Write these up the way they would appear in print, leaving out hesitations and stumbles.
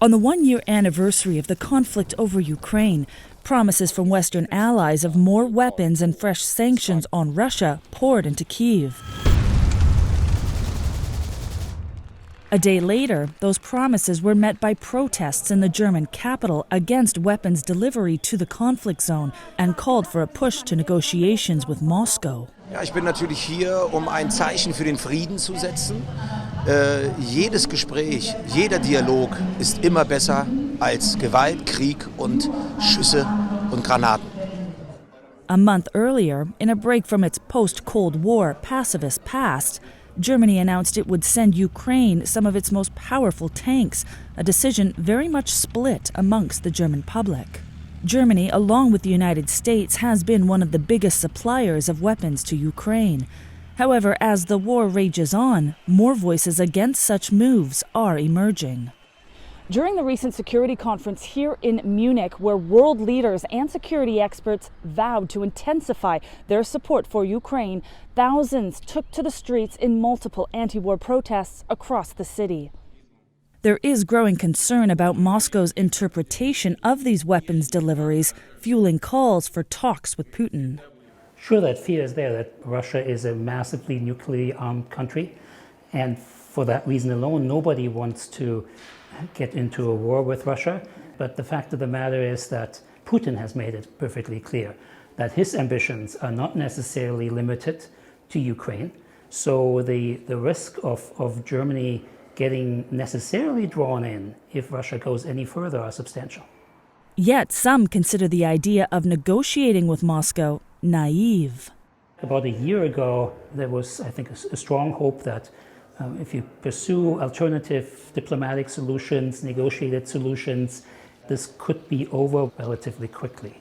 On the one-year anniversary of the conflict over Ukraine, promises from Western allies of more weapons and fresh sanctions on Russia poured into Kyiv. A day later, those promises were met by protests in the German capital against weapons delivery to the conflict zone and called for a push to negotiations with Moscow. Ja, ich bin natürlich hier, ein Zeichen für den Frieden zu setzen. Jedes Gespräch, jeder Dialog ist immer besser als Gewalt, Krieg und Schüsse und Granaten. A month earlier, in a break from its post-Cold War pacifist past, Germany announced it would send Ukraine some of its most powerful tanks, a decision very much split amongst the German public. Germany, along with the United States, has been one of the biggest suppliers of weapons to Ukraine. However, as the war rages on, more voices against such moves are emerging. During the recent security conference here in Munich, where world leaders and security experts vowed to intensify their support for Ukraine, thousands took to the streets in multiple anti-war protests across the city. There is growing concern about Moscow's interpretation of these weapons deliveries, fueling calls for talks with Putin. Sure, that fear is there that Russia is a massively nuclearly armed country, and for that reason alone, nobody wants to get into a war with Russia. But the fact of the matter is that Putin has made it perfectly clear that his ambitions are not necessarily limited to Ukraine. So the risk of Germany getting necessarily drawn in if Russia goes any further are substantial. Yet some consider the idea of negotiating with Moscow naive. About a year ago, there was, I think, a strong hope that if you pursue alternative diplomatic solutions, negotiated solutions, this could be over relatively quickly.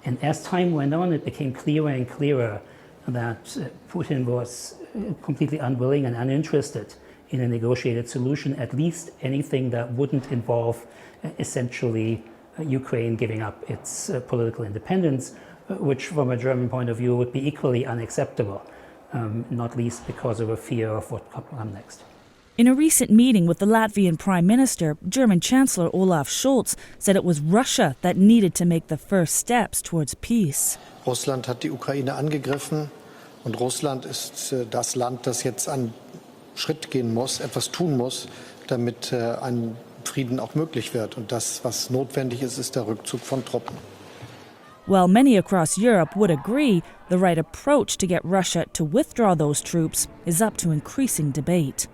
And as time went on, it became clearer and clearer that Putin was completely unwilling and uninterested in a negotiated solution, at least anything that wouldn't involve essentially Ukraine giving up its political independence, which from a German point of view would be equally unacceptable. Not least because of a fear of what could come next. In a recent meeting with the Latvian Prime Minister, German Chancellor Olaf Scholz said it was Russia that needed to make the first steps towards peace. Russland hat die Ukraine angegriffen und Russland ist das Land, das jetzt einen Schritt gehen muss, etwas tun muss, damit ein Frieden auch möglich wird. Und das, was notwendig ist, ist der Rückzug von Truppen. While many across Europe would agree, the right approach to get Russia to withdraw those troops is up to increasing debate.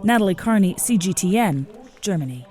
Natalie, Carney, CGTN, Germany.